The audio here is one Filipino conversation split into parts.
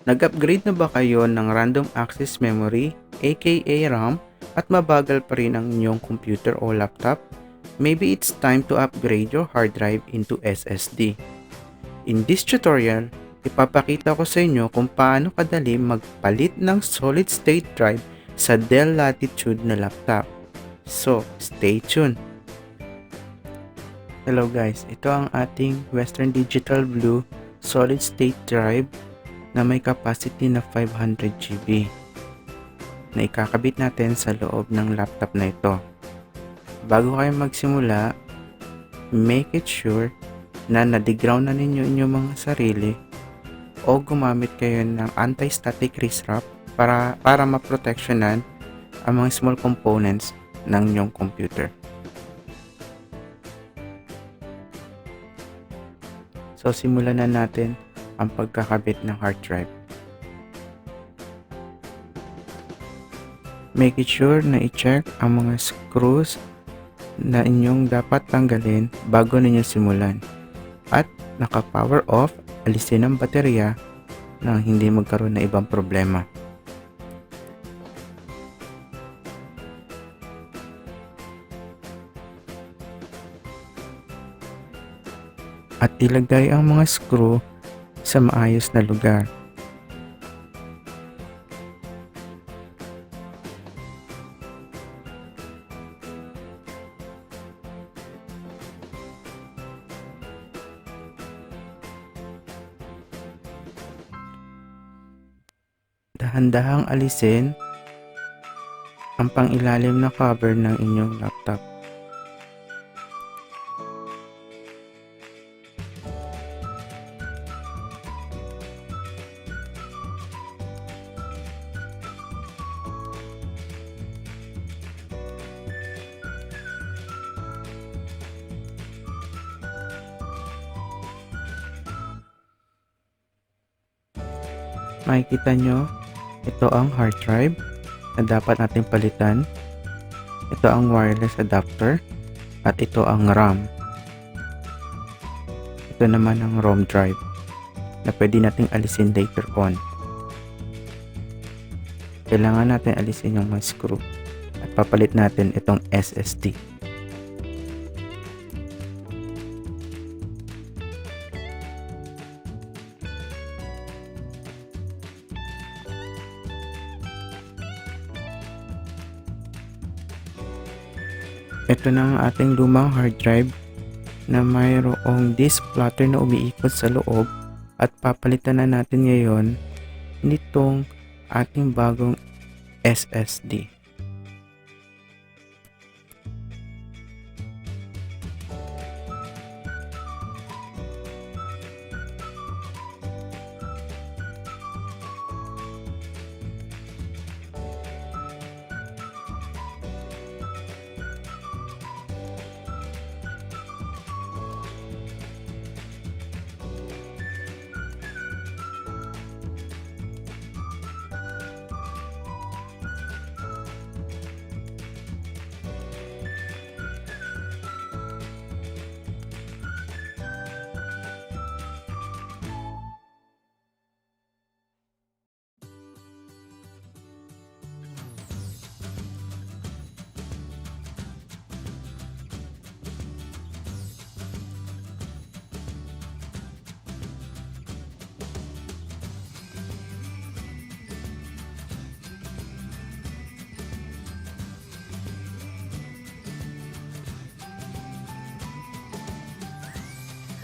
Nag-upgrade na ba kayo ng random access memory, aka RAM, at mabagal pa rin ang inyong computer o laptop? Maybe it's time to upgrade your hard drive into SSD. In this tutorial, ipapakita ko sa inyo kung paano kadali magpalit ng solid state drive sa Dell Latitude na laptop. So, stay tuned! Hello guys, ito ang ating Western Digital Blue solid state drive na may capacity na 500 GB na ikakabit natin sa loob ng laptop na ito. Bago kayo magsimula, make it sure na na-deground na ninyo inyong mga sarili o gumamit kayo ng anti-static wrist wrap para maproteksyonan ang mga small components ng inyong computer. So simulan na natin ang pagkakabit ng hard drive. Make it sure na i-check ang mga screws na inyong dapat tanggalin bago ninyo simulan. At naka-power off, alisin ang baterya nang hindi magkaroon ng ibang problema. At ilagay ang mga screw sa maayos na lugar. Dahan-dahang alisin ang pangilalim na cover ng inyong laptop. Makikita nyo, ito ang hard drive na dapat natin palitan. Ito ang wireless adapter at ito ang RAM. Ito naman ang ROM drive na pwede nating alisin later on. Kailangan natin alisin yung mga screw at papalit natin itong SSD. Ito na ang ating lumang hard drive na mayroong disk plotter na umiikot sa loob at papalitan na natin ngayon nitong ating bagong SSD.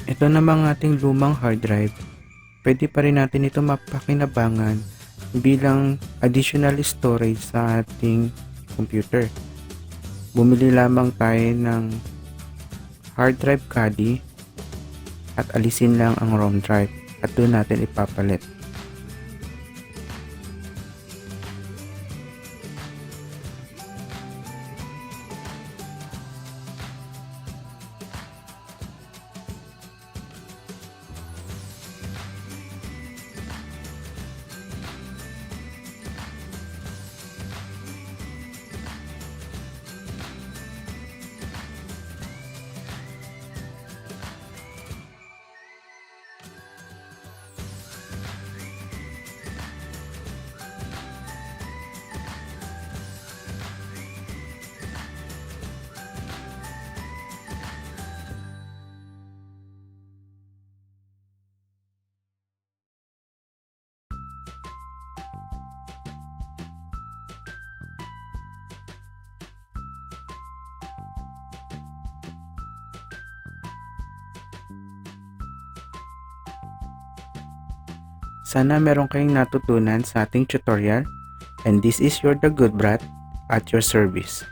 Ito namang ating lumang hard drive, pwede pa rin natin ito mapakinabangan bilang additional storage sa ating computer. Bumili lamang tayo ng hard drive caddy at alisin lang ang ROM drive at doon natin ipapalit. Sana meron kayong natutunan sa ating tutorial, and this is your The Good Brat at your service.